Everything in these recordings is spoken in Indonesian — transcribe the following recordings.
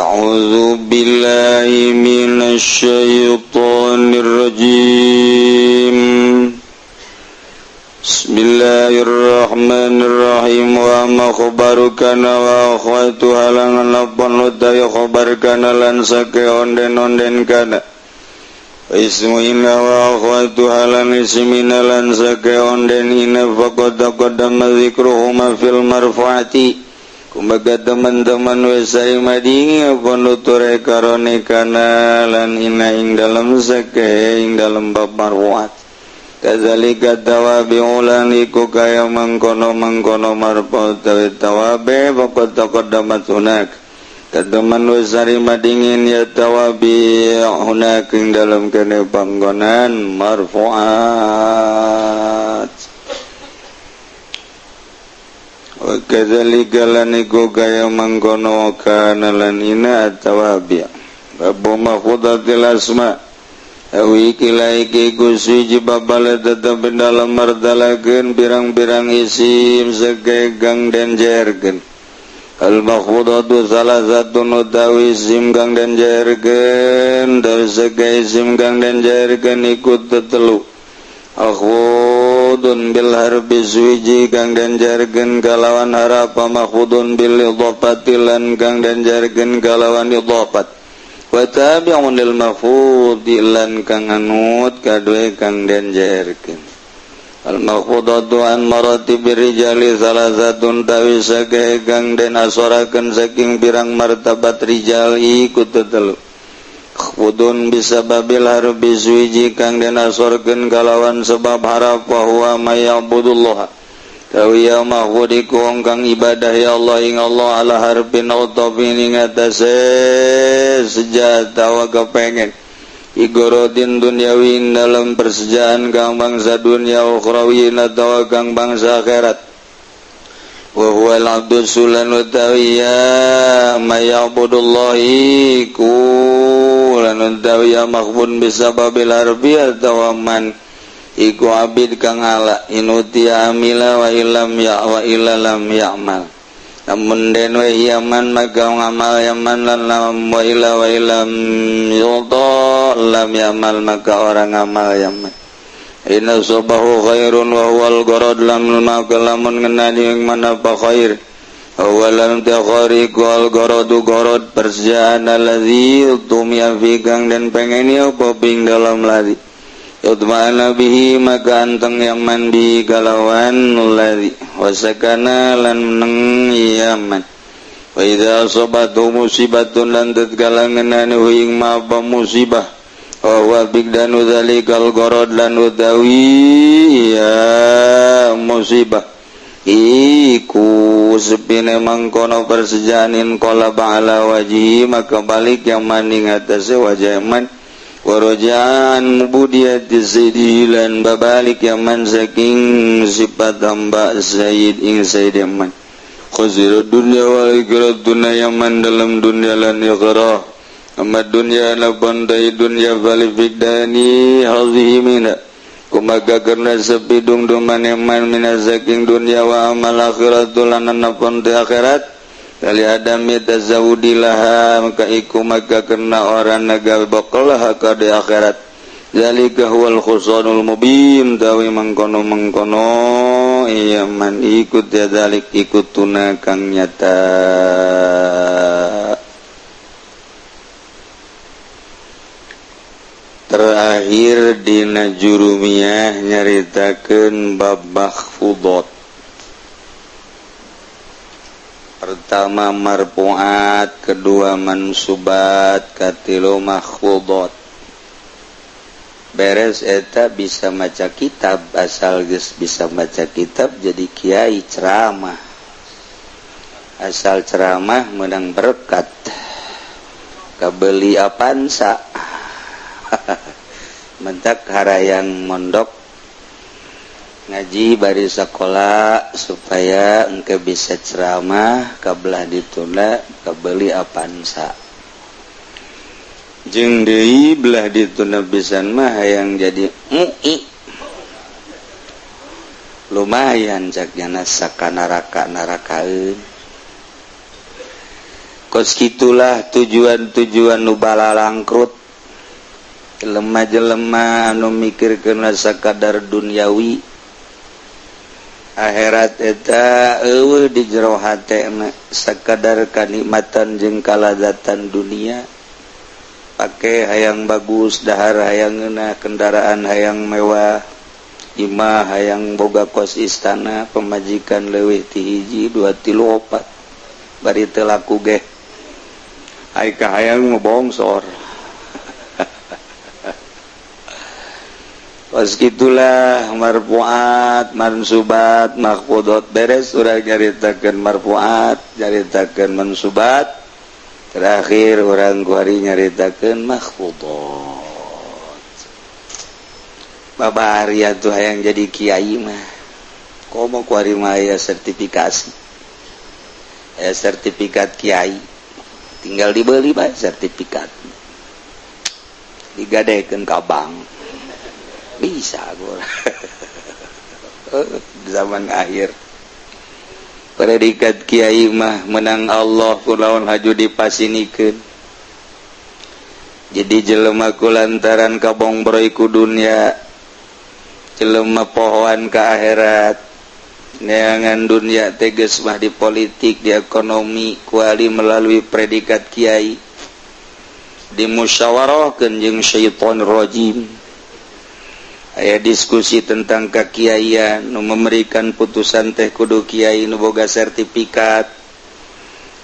A'udzu billahi minasyaitonir rajim. Bismillahirrahmanirrahim. Wa ma khabarukana wa akhwatu halangan lapan utawi khabarukana lan sake onden-onden kana. Ismu inna wa akhwatu halan ismina lan sake onden ina faqad taqaddama dzikruhuma fil marfu'ati. Kumbaga teman-teman wesai madingi penuture karone kana lan ina ing dalam sake ing dalam bab marfu'at. Kadzalika tawabi'u lan iku kaya mangkono marfu' tawabe faqad taqaddamat hunak. Kateman wesari madingin ya tawabi' hunak ing dalam kene panggonan marfu'at. Wa kadzalika lan iku kaya mangkono kana lan ina tawabi'. Babu mahfudatil asma' awi kilaiki kusuji babale tetap dalam mardalakeun birang-birang isim segegang dan jergen. Al-mahfudatu salah satu utawi isim kang dan jergen dari sege isim kang dan jergen ikut tetelu. Akhudun bil harbi suiji kang dan jergen kalawan harap mahfudun bil idhofati lan kang dan jergen kalawan idhofat. Wa tabi'un lil mahfudi lan kang anut kadue kang den jerkeun. Al mahfudatu an maratibir rijali salah satun tawi sage kang den asorakeun saking pirang martabat rijal iku tetelu. Khudun bisababil harbi suiji kang den asorkeun kalawan sebab harap wa huwa mayyabudullah. Tawi ya mahfudi ku kang ibadah ya Allah ing Allah ala harbin autafin ing atase sejata wa kepengen igorodin dunyawi dalam persejaan kang bangsa dunia ukhrawiyin atau kang bangsa akhirat wa huwa al-abdu sulan utawi ya mayabudullahi kulan utawi ya mahfud bisababil harbi atau man iku abid kang ala inuti amila wa illam ya wa ilalam ya'mal namun den wa yaman maka ngamal yaman lan lam wa ila wa illam yudha lam ya'mal maka orang ngamal yaman inna subahu khairun wa huwal gorod lam maka lamun ngenani yang mana pa khair awalam takhariku al gorodu gorod persjaan alladhi utumya fi kang dan pengeni apa ping dalam ladi yudma'ana bihi maka anteng yaman bihi kalawan nuladi wasakana lan meneng yaman wa idha asobatu musibatun lan tatkala ngenani huing ma'apa musibah wa huwa bigdanu dhalikal gorod lan utawi ya musibah iku sepine mangkono persejanin kola ba'ala wajhi maka balik yaman ing atase wajah yaman warajaan mubudiyati sayyidilan babalik yaman saking sifat hamba sayyid ing sayyid yaman khuzirud dunya wal ikhrad dunya yaman dalam dunya lan ikhrah amma dunya la bandai dunya valifidani hazihi mina kumaga karena sepidung duman yaman mina saking dunya wa amal akhiratul lan napon di akhirat kali adami tazawudilah maka iku maka kena orang nagal bakalah ka di akhirat zalika huwal khusranul mubin tawi mangkono iya man ikut ya zalik ikut tuna kang nyata. Terakhir dina jurumiyah nyaritakeun bab mahfudat. Pertama marfu'at, kedua mansubat, katilu mahfudat. Beres eta bisa maca kitab, asal geus bisa maca kitab jadi kiai ceramah. Asal ceramah menang berkat. Kabeli apansa. Mentak harayang mondok ngaji bari sekolah supaya engke bisa ceramah kabelah ditunda kabeli apansa jeung deui belah ditunda pisan mah hayang jadi mu'i lumayan cak jana sakanaraka-narakaeun kos gitulah tujuan-tujuan nu bala langkrut lemah-jelemah anu mikirkeun sakadar duniawi akhirat eta eueuh di jero hatena sakadar kanikmatan jeung kalazatan dunia pake hayang bagus dahar hayang ngeunah kendaraan hayang mewah imah hayang boga kos istana pemajikan leuwih ti hiji 2 3 4 bari teu laku ge ai ka hayang ngebongsor pas gitulah marfuat mansubat mahfudot beres urang nyaritakeun marfuat nyaritakeun mansubat terakhir urang kuari nyaritakeun mahfudot babari atuh hayang jadi kiai mah komo kuari mah aya sertifikasi aya sertifikat kiai tinggal dibeli bae sertifikat digadekeun ka bank bisa gua zaman akhir predikat kiai mah menang Allah kunaon haju dipasinikeun jadi jelema kulantaran kabongbroy ku dunya jelema pohoan ka akhirat neangan dunia teges mah di politik di ekonomi kuali melalui predikat kiai dimusyawarahkeun jeung syaitan rajim aya diskusi tentang kakiaian nu memberikan putusan teh kudu kiai nu boga sertifikat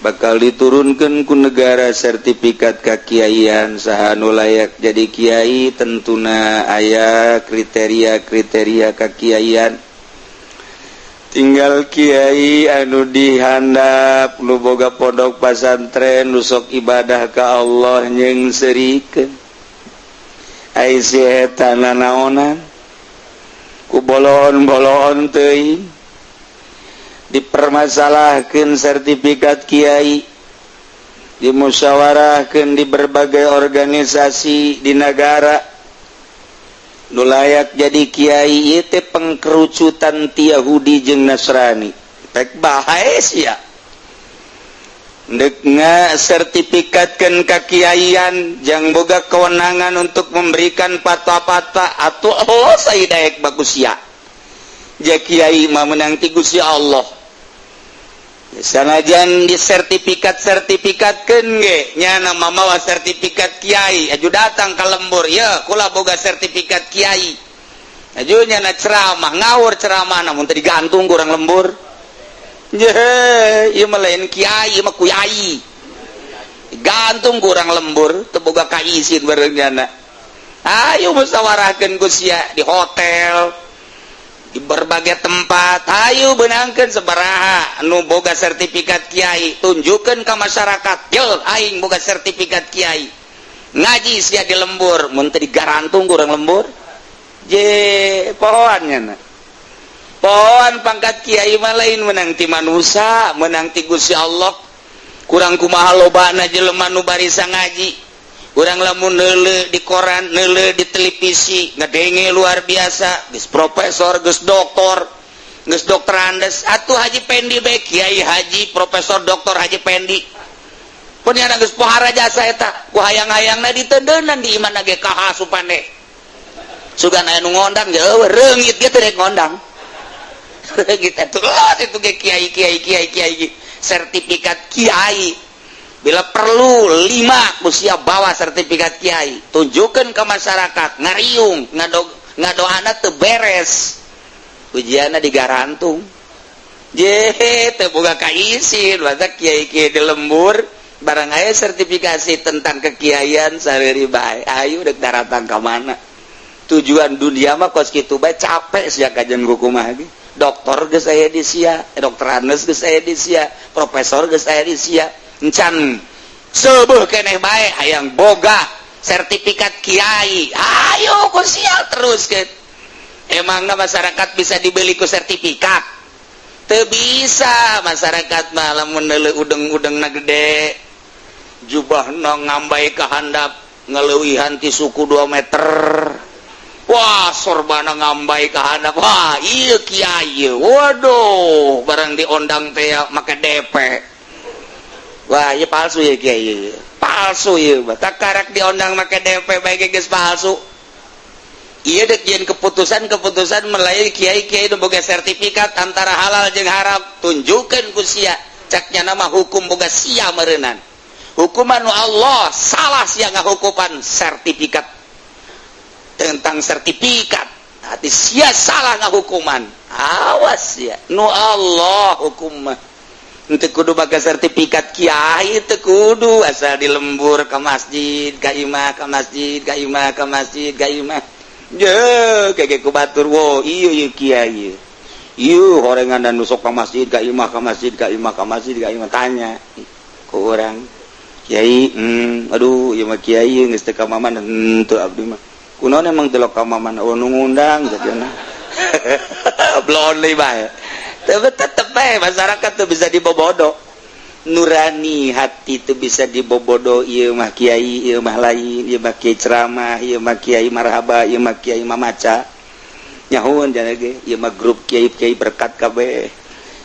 bakal diturunkeun ku negara sertifikat kakiaian saha nu layak jadi kiai tentuna aya kriteria-kriteria kakiaian tinggal kiai anu dihandap nu boga pondok pasantren nu sok ibadah ka Allah nyeungseurikeun ai si eta nanaonan ku bolon-bolon teuing dipermasalahkeun sertifikat kiai dimusyawarahkeun di berbagai organisasi di negara nu layak jadi kiai ieu teh pengkerucutan ti Yahudi jeung Nasrani pek bae sia dek sertifikatkeun kakiaian jang boga kewenangan untuk memberikan fatwa-fatwa atuh Allah saidaek bagus ya ja kiai mah menang ti Gusti Allah sanajan di sertifikatkeun ge nya nama mawa sertifikat kiai aju datang ka lembur ya kula boga sertifikat kiai aju nya na ceramah ngawur ceramah namun teu digantung ku urang lembur ieu mah lain kiai mah kuyai gantung kurang lembur teu boga kaisin bareunnyana ayo musyawarahkeun ku sia di hotel di berbagai tempat ayo beunangkeun sabaraha nu boga sertifikat kiai tunjukkeun ka masyarakat yeuh aing boga sertifikat kiai ngaji sia di lembur mun teu digarantung kurang lembur je pohoannya na pohon pangkat kiai mah lain menang ti manusia menang ti Gusti Allah kurang kumaha lobana jelema nu barisa ngaji urang lamun neuleuh di koran neuleuh di televisi ngadenge luar biasa geus profesor geus doktor geus dokter andes atuh Haji Pendi bae kiai haji profesor doktor Haji Pendi pun nya geus pohara jasa eta ku hayang-hayangna ditendeunan di imana ge kaha supane sugan aya nu ngondang ge eueuh reungit ge teu rek ngondang kita tuh itu kiai sertifikat kiai bila perlu 5 usia bawa sertifikat kiai tunjukkan ke masyarakat ngariung ngadoana teu beres ujianna digarantung teu boga kaisin masa kiai di lembur barang aya sertifikasi tentang kekiaian sareuri bae ayo dek daratang ka mana tujuan dunia mah kos kitu bae capek sia kajen kumaha ge doktor geus aya di sia dokter Anes geus aya di sia profesor geus aya di sia encan seueuh keneh bae hayang boga sertifikat kiai ayo ku sia teruskeun emangna masyarakat bisa dibeli ku sertifikat teu bisa masyarakat mah lamun neuleuh udeng-udengna gede jubahna ngambai ka handap ngeleuwihan ti suku 2 meter wah sorbana ngambai ka handap wah ieu kiai waduh barang diondang teh make DP Wah ieu palsu ya kiai, palsu ieu mah tak karek diondang make DP bae geus palsu. Ieu dek yen keputusan melalui kiai-kiai nu boga sertifikat antara halal jeung haram tunjukkeun ku sia caknya nama hukum boga sia meureunnan. Hukuman Allah salah sia ngahukuman sertifikat tentang sertifikat. Hati sia salah ngahukuman. Awas ya, nu Allah hukum mah. Henteu kudu make sertifikat kiai teu kudu asal dilembur ka masjid, ka imah, ka masjid, ka imah, ka masjid, ka imah. Je, kege ku batur wo, ieu kiai. Ieu horengan dan nusuk ka masjid, ka imah, ka masjid, ka imah, ka masjid, ka imah tanya ku urang. Kiai, aduh ieu mah kiai geus teu ka maman henteu abdi mah. Kunaon emang teu ka maman nu ngundang jadiana. Blon deui bae. Tapi tetep bae masyarakat tuh bisa dibobodo. Nurani hati tuh bisa dibobodo. Ieu mah kiai, ieu mah lain, ieu mah kiai ceramah, ieu mah kiai marhaba, ieu mah kiai mamaca. Nyahoun jangan ge, ieu mah grup kiai-kiai berkat kabeh.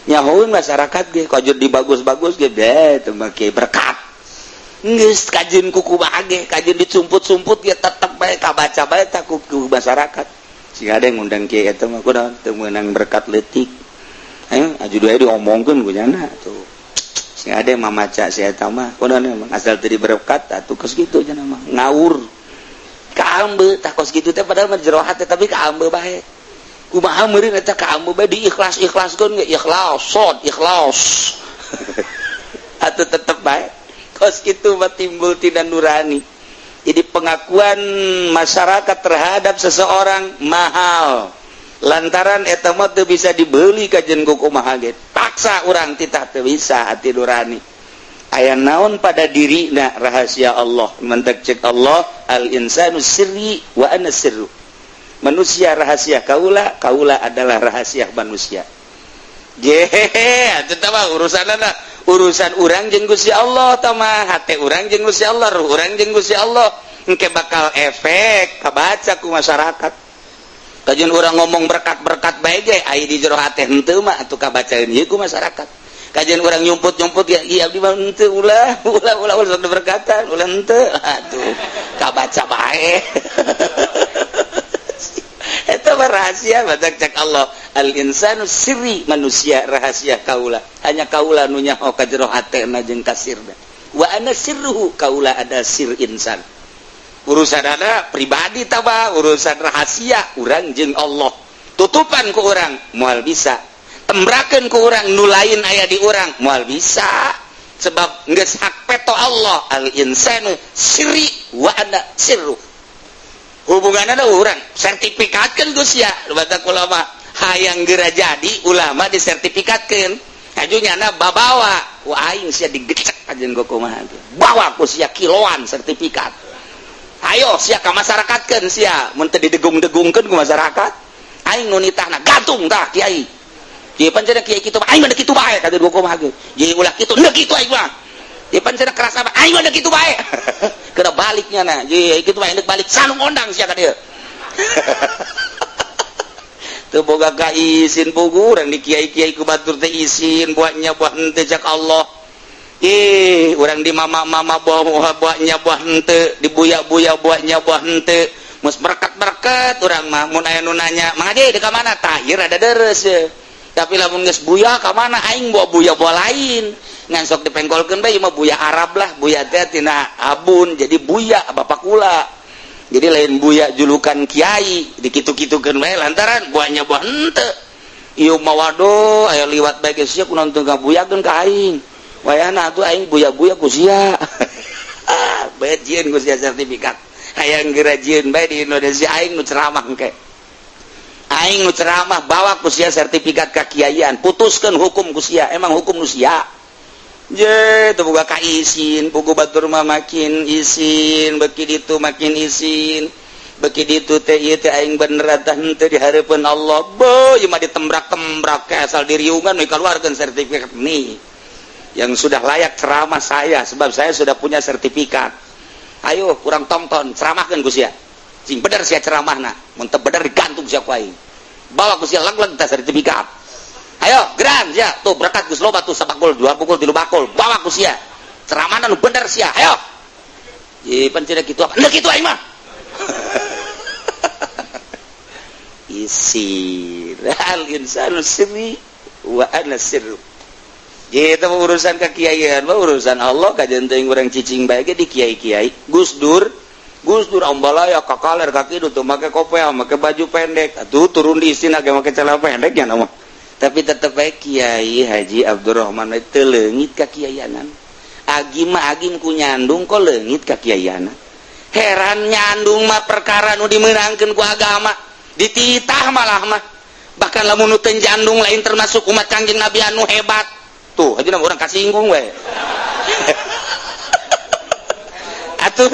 Nyahoun masyarakat ge kajur dibagus-bagus ge deh teu mah kiai berkat. Geus kajeun kuku bae, kajeun dicumput-cumput ge tetep bae kabaca bae tak kuku masyarakat. Siga ada ngundang kiai eta mah kunaon teu meunang berkat leutik. Ayo aju dua diomongkeun ku nya tuh. Sing ade mamaca si eta mah kunaon emang asal teu diberkat atuh kos kitu cenah mah ngawur. Kaambe tah kos kitu teh padahal mah jero hate tapi kaambe bae. Kumaha meureun eta kaambe bae diikhlas-ikhlaskeun ge ikhlas, sod ikhlas. Atuh tetep bae. Kos kitu mah timbul tina nurani. Jadi pengakuan masyarakat terhadap seseorang mahal. Lantaran eta mah teu bisa dibeli kajen ku kumaha ge. Paksa urang titah teu bisa hati nurani. Aya naon pada dirina rahasia Allah. Mentek cek Allah al insanu sirri wa ana sirru. Manusia rahasia kaula, kaula adalah rahasia manusia. Atuh tah urusanna urusan urang jeung Gusti Allah tah mah hate urang jeung Gusti Allah, ruh urang jeung Gusti Allah. Engke bakal efek kabaca ku masyarakat. Kajian orang ngomong berkat-berkat bae ge aya di jero hate henteu mah atuh kabacaeun ieu ku masyarakat. Kajian orang nyumput-nyumput ge ieu abdi mah henteu ulah sok berkatan ulah henteu atuh kabaca bae. Eta mah rahasia badak cek Allah al insanu sirri manusia rahasia kaula hanya kaula nu nyaho ka jero hatena jeung kasirna wa ana sirruhu kaula ada sir insan. Urusan ada pribadi taba urusan rahasia urang jeung Allah tutupan ku urang moal bisa tembrakeun ku urang nu lain aya di urang moal bisa sebab geus hak peto Allah al insanu sirri wa ana sirru hubunganna urang sertifikatkeun Gus ya batak ulama hayang geura jadi ulama disertifikatkeun ajunyana babawa ku aing sia digecek ajeun ku kumaha bawa ku sia kiloan sertifikat. Ayo sia ka masyarakatkeun sia mun teu didegung-degungkeun ku masyarakat aing nu nitahna gantung tah kiai ieu pancen kiai kitu aing mah kitu bae kata dua kumaha ge ieu ulah kitu neuk kitu aing mah ieu pancen kerasa aing mah kitu bae kena baliknya na ieu kitu bae neuk balik sanu ngondang sia ka dieu teu boga ka izin pugu urang di kiai-kiai ku batur teh izin buatnya buat henteu cak Allah. Orang di mama-mama buahnya buah henteu, di buya-buya buahnya buah henteu. Mus berkat-berkat orang mah mun aya nu nanya, "Mang Ade di ka mana?" Tah ieu rada deres ya. Tapi lamun geus buya ka mana aing buah buya buah lain. Ngan sok dipengkolkeun bae ieu mah buya Arab lah, buya teh tina abun jadi buya bapak kula. Jadi lain buya julukan kiai, dikitu-kitukeun bae lantaran buahnya buah henteu. Ieu mah waduh aya liwat bae geus sia kunaon teu ngabuyakeun ka aing. Wayana atuh aing buya-buya ku sia. Bae jieun ku sia sertifikat. Hayang geura jieun bae di Indonesia aing nu ceramah engke. Aing nu ceramah bawa ku sia sertifikat kakiaian, putuskeun hukum ku sia, emang hukum nu sia. Je teu boga ka izin, pugu batur mah makin izin, beuki ditu makin izin. Beuki ditu teh ieu teh aing bener tah henteu di hareupeun Allah. Beuh ieu mah ditembrak-tembrak ke asal diriungan we kaluarkeun sertifikat nih. Yang sudah layak ceramah saya sebab saya sudah punya sertifikat. Ayo kurang tonton ceramahkeun ku sia sing bener sia ceramahna mun teu bener digantung sia ku aing bawa ku sia leg-leg teh sertifikat. Ayo geran sia tuh berkat Gus loba tuh sabakul 2 pukul 3 bakul bawa ku sia ceramah nu bener sia ayo pan cenah kitu apa nek kitu aing mah isi al insanu sirri wa ana sirru gitu urusan kekiaian mah urusan Allah kajen teuing urang cicing bae ge di kiai-kiai Gus Dur ambalaya kakaler kaki itu make kopea make baju pendek atuh turun di istina ge make celana pendek nya mah tapi tetep bae Kiai Haji Abdurrahman teu leungit ka kiaianan agi mah agim ku nyandung kok leungit ka kiaianan heran nyandung mah perkara nu dimeunangkeun ku agama dititah malah mah bahkan lamun nu teu jandung lain termasuk umat Kangjeng Nabi anu hebat tuh ajeuna urang kasinggung we atuh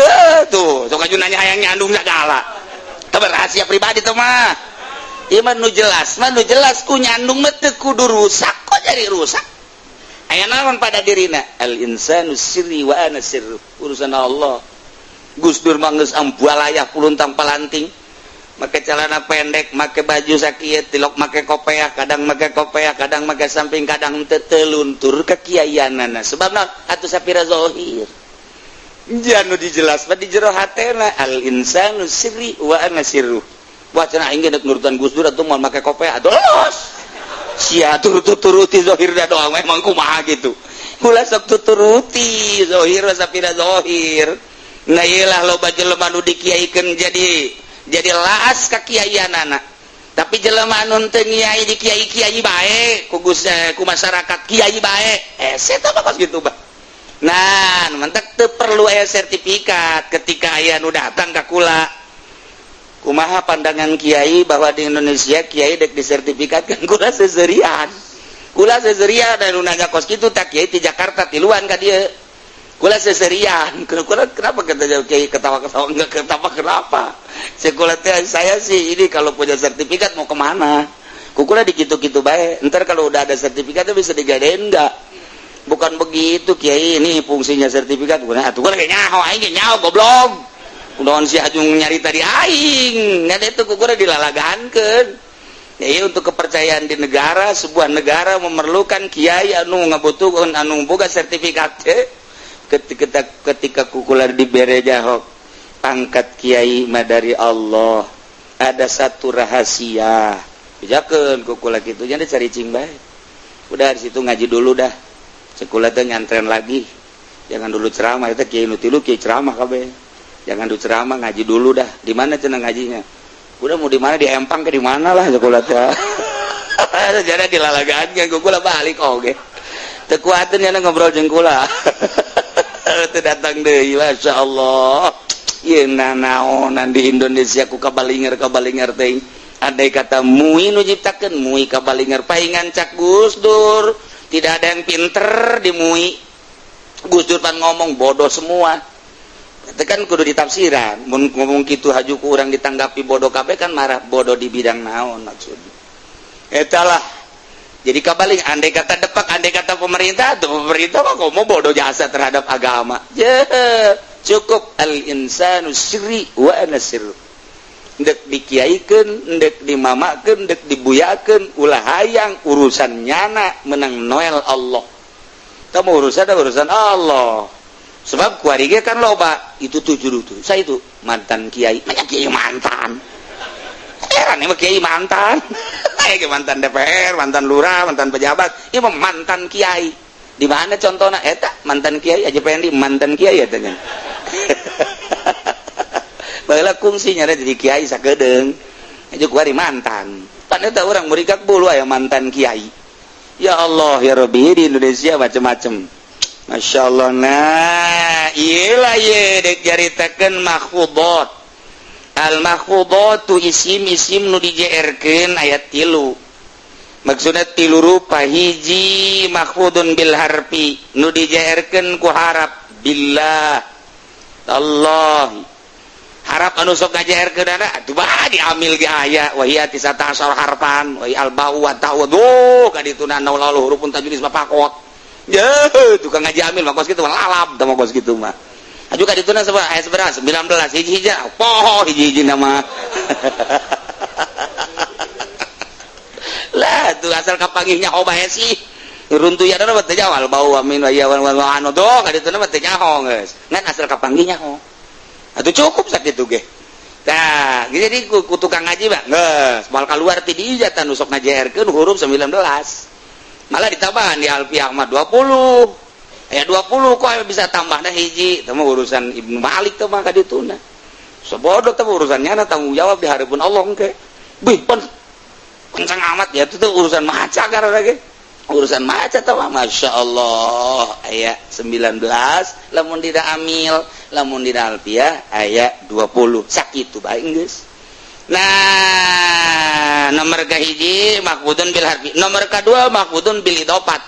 tuh sok aju nanya hayang nyandung segala teu rahasia pribadi teh mah ieu mah nu jelas ku nyandung mah teu kudu rusak kok jadi rusak aya naon pada dirina al insanu sirri wa ana sirru urusan Allah Gus Dur mah geus ambualayah puluntang palanting make celana pendek make baju sakieu tilok make kopeah kadang make kopeah kadang make samping kadang teu luntur ka kiaianana sebab naon atuh sapira zahir janu dijelaskeun di jero hatena al insanu sirri wa ana sirru wah cenah aing geus nurutan Gus Dur atuh moal make kopeah atuh los sia turuti zahirna doang memang kumaha gitu ulah sok tuturuti zahir sapira zahir nah iyalah loba jelema nu dikiaikeun jadi laas ka kiaianana tapi jelema anu teu ngiai di kiai-kiai bae ku masyarakat kiai bae eta mah kos kitu bah nah mentek teu perlu aya sertifikat ketika aya nu datang ka kula kumaha pandangan kiai bahwa di Indonesia kiai dek disertifikatkeun kula seserian dan nu nanya kos kitu tak kiai di Jakarta tiluan ka dieu kula seserian kenapa kata kiai ketawa enggak ketawa kenapa sekolah saya sih ini kalau punya sertifikat mau kemana kukula dikitu-kitu baik ntar kalau udah ada sertifikatnya bisa digadein enggak bukan begitu kiai ini fungsinya sertifikat atuh kayak nyaho goblok udah si ajung nyari tadi aing ngan itu kukula dilalagahankeun ya untuk kepercayaan di negara sebuah negara memerlukan kiai anu ngabutuhkeun anu boga sertifikat ketika kukula dibere jahok pangkat kiai mah dari Allah ada satu rahasia bijakeun kukula kitu nya cari cing bae udah di situ ngaji dulu dah sekolah teh nyantren lagi jangan dulu ceramah eta kiai nu tilu kiai ceramah kabeh jangan dulu ceramah ngaji dulu dah di mana cenah ngajinya udah mau di mana di Empang ke di mana lah sekolah teh jadi dilalagaan kan kukula balik oge teu kuateun nya ngobrol jeung kula teu datang deui masyaallah ieu naonan di Indonesia ku kabalinger teh andai kata mui nu nyiptakeun mui kabalinger paingan cak Gus Dur tidak ada yang pinter di mui Gus Dur pan ngomong bodoh semua itu kan kudu ditafsiran mun ngomong kitu haju ku urang ditanggapi bodoh kabeh kan marah bodoh di bidang naon maksudnya eta lah jadi kabaling andai kata depak andai kata pemerintah mah komo bodoh jasa terhadap agama cukup al insanu sirri wa ana sirru ndek dikiaikeun ndek dimamakeun ndek dibuyakeun ulah hayang urusan nyana menang noel Allah kamu urusan Allah sebab kuari ge kan loba itu tujuh saya itu mantan kiai banyak kiai mantan heran emang kiai mantan kayak mantan DPR mantan lurah mantan pejabat ini mantan kiai di mana contohnya eta mantan kiai aja pengen di mantan kiai ya tanya baheula kungsi nyara jadi kiai sakedeung aja kuari mantan pan eta urang murikat bulu aya mantan kiai ya Allah ya Rabbi di Indonesia macam-macam Masya Allah nah iyalah ye dek jaritakeun makhudot al makhudatu isim nu dijeerkeun ayat 3 maksudna 3 rupa hiji makhudun bil harfi nu dijeerkeun ku harap billah Allah harap anu sok ngajeerkeun atuh bah diambil ge aya wa hiya 19 harfan wa al ba'u wa ta'u kadituna naulalu hurufun tajwid bapakot ya tukang ngaji amil mah kos kitu lalap tah mah kos kitu mah aju kadituna sabaraha ayat sabaraha 19 hiji-hiji poho hiji-hiji nama lah tuh asal kapanggihnya obahe sih runtuh ya dana teh jawal bau amin wa ya wa anu do ka ditu mah teh nyaho geus ngan asal kapanggih nyaho atuh cukup sakitu ge tah jadi ku tukang ngaji mah geus moal kaluar ti dieu jatan usok ngajaerkeun huruf 19 malah ditambahan di alfiah mah 20 aya 20 kok bisa tambah dah hiji teh mah urusan Ibnu Malik teh mah ka dituna sebodoh teh urusannya na tanggung jawab di hadapan Allah engke bih pon kencang amat ya itu urusan maca karena ge urusan maca teh mah masyaallah aya 19 lamun dina amil lamun dina alfiah aya 20 sakitu bae geus. Nah nomor kahiji mahfudun bil harfi nomor kedua mahfudun bil idofat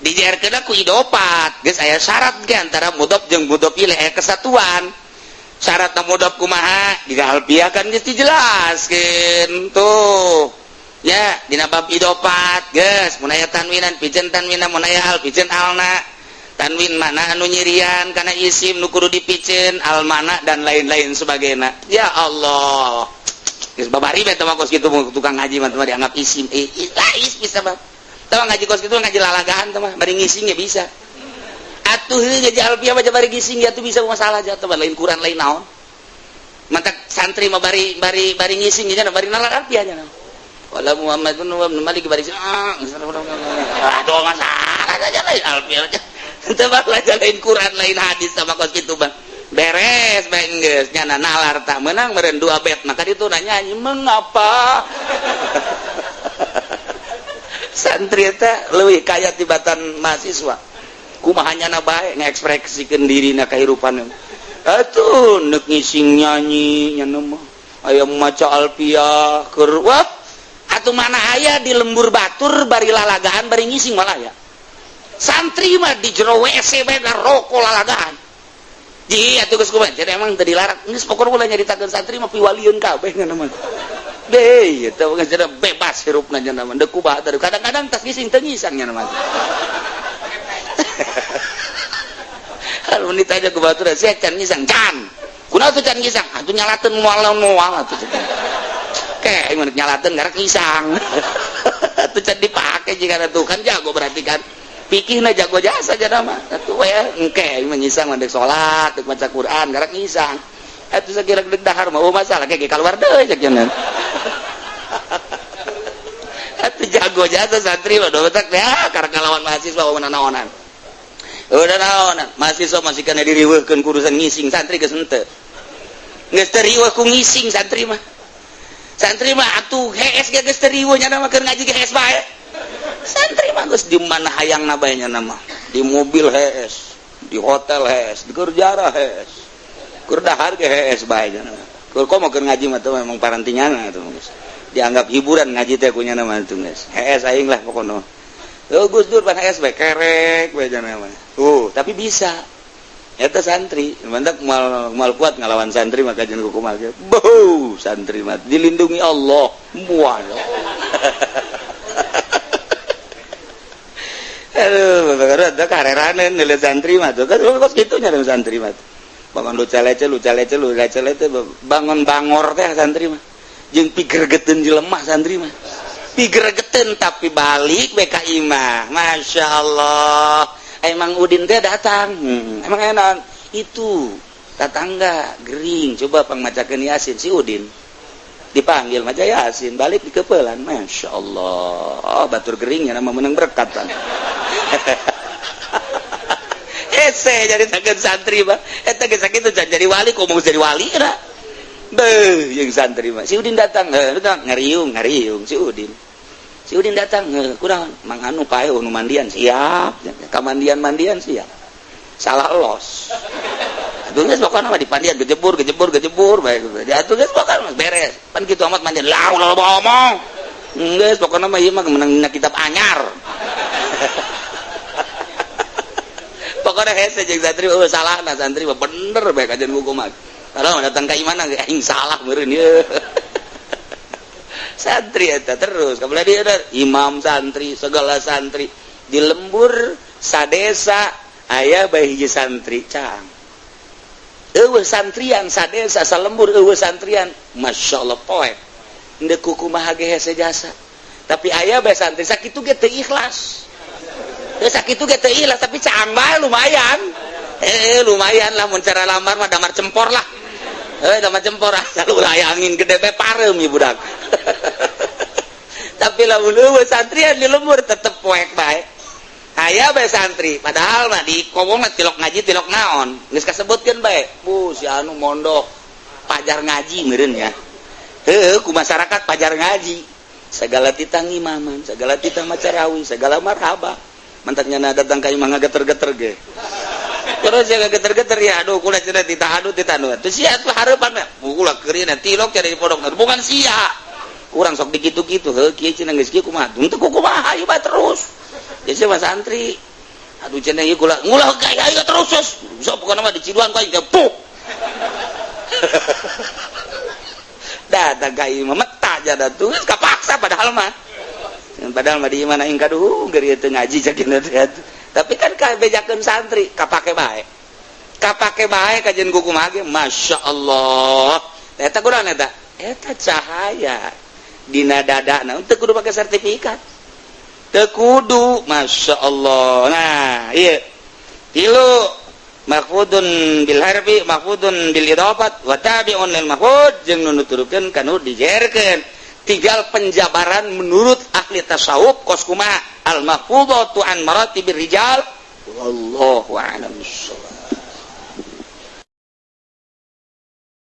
dijaerkeun ku idofat geus aya syarat ge antara mudhof jeung mudhof ilaih aya kesatuan syaratna mudhof kumaha dina alfiah kan geus dijelaskeun tuh ya dina bab idofat geus mun aya tanwinan pijeun tanwinna mun aya al pijeun alna tanwin mana anu nyirian kana isim nu kudu dipiceun al mana dan lain-lain sebagainya ya Allah geus babari bae teh mah kos kitu tukang ngaji mah dianggap isim lais bisa mah teh ngaji kos kitu ngaji lalagahan teh mah bari ngising ge bisa atuh ngaji alfiah baca bari ngising ge atuh bisa masalah jatuh lain Quran lain naon mantak santri mah bari ngising ge nya bari nalar alfiah nya wala Muhammadun wa Malik bari aduh masalah aja lain alfiah teu baca lain Quran lain hadis sama kos kitu bang beres bae geus nya nalar tah meunang meureun 2 bet maka ditu nyanyi mengapa santri teh leuwih kaya tibatan mahasiswa kumaha nyana bae ngaekspresikeun dirina kahirupan atuh neuk ngising nyanyi nya mah aya maca alfiah keur wah atuh mana aya di lembur batur bari lalagaan bari ngising malah ya santri mah di jero WC bae rokok lalagaan ji atuh geus kumaha jadi emang teu dilarang geus pokona ulah nyaritakeun santri mah piwaliun kabeh ngana mah deh eta geus jadi bebas hirupna nya mah deuk kumaha teh kadang-kadang tas ngising teu ngisang nya mah kalau ditanya ku batur saya can ngisang can kunaon tuh can ngisang atuh nyalateun moal atuh kayak mun nyalateun garek ngisang atuh can dipake jika atuh kan jago berarti kan pikihna jago jasa jana mah atuh we engke mengisang mandek salat deuk maca Quran garek ngisang atuh sakira deuk dahar mah masalah kayak kaluar deui cek cenah atuh jago jasa santri mah dotak ya karena ngalawan mahasiswa naonan udah naonan mahasiswa masih kana diriweuhkeun kurusan ngising santri geus henteu geus teu riweuh ku ngising santri mah atuh HS ge geus teu riweuh nya mah keur ngaji ge HS bae santri mah geus di mana hayangna bae nya mah di mobil HS di hotel HS di kerjara HS keur dahar ge HS bae nya keur komo keur ngaji mah teh memang parantingan atuh geus dianggap hiburan ngaji teh kunya mah atuh geus HS aing lah pokona Gus Dur pan HS bae kerek bae nya mah tapi bisa eta santri mantap mal kuat ngalawan santri maka jeung kumaha ge beuh santri mah dilindungi Allah mual aduh bagara da kareranen nilai santri mah tuh kan kos kitu nya santri mah bangun lu calece bangun bangor teh santri mah jeung pigergeteun jelemah santri mah pigergeteun tapi balik we ka imah masyaallah emang Udin teh datang emang enak itu tetangga gering coba pangmacakeun Yasin si Udin dipanggil maca Yasin balik dikepelan masyaallah batur geringnya nama menang berkat kan hese jadi sakeun santri mah eta geus sakitu jadi wali kok mau jadi wali na beuh jeung santri mah si Udin datang ngariung si Udin datang kurang mang anu pae nu mandian siap kamandian siap salah los atuh geus pokona mah dipandian gejebur bae atuh geus pokona beres pan kitu amat mandian lah omong geus pokona mah ieu mah menang kitab anyar pokona hese jeung santri salahna santri mah bener bae kajian hukum mah kalau datang ka imana aing salah meureun ieu santri eta terus kemudian dia ada imam santri segala santri di lembur sadesa aya bae hiji santri cang eueuh santrian sadesa salembur eueuh santrian masyaallah poek ndeu kumaha ge hese jasa tapi aya bae santri sakitu ge teu ikhlas sakit itu gitu ilah tapi cambah lumayan lah mun cara lamar mah damar cempor lah damar cempor selalu layangin gede pe parem ya budak tapi lamun eueuh santrian di lembur tetep poek bae aya bae santri padahal mah di kowong tilok ngaji tilok naon geus kasebutkeun bae si anu mondok pajar ngaji meureun nya ku masyarakat pajar ngaji segala titang imaman segala titang macarawi segala marhaba mantaknya datang ka imah ngageter-geter ge terus jaga geter-geter ya aduh kula cenah titah anu terus sia tuh hareupan kula keurina tilok cari di pondok bukan sia urang sok dikitu-kitu heuh kieu cenah geus kieu kumaha teu kumaha ieu terus ya sia santri aduh cenah ieu kula ngulah gaya terus sok pokona mah diciduan ku aing puh datang ka imah meta jada tuh kapaksa padahal mah di mana aing kaduh geuri teu ngaji cekeun tapi kan bejakeun santri kapake bae kajen ku kumaha ge masyaallah eta kunaon eta cahaya dina dadana teu kudu pake sertifikat teu kudu masyaallah nah ieu tilu mahfudun bil harfi mahfudun bil idafat wa tabi'un lil mahfud jeung nu nuturkeun kanu dijerkeun tinggal penjabaran menurut ahli tasawuf kos kumaha al mahfudatu an maratibir rijal wallahu a'lam bissawab.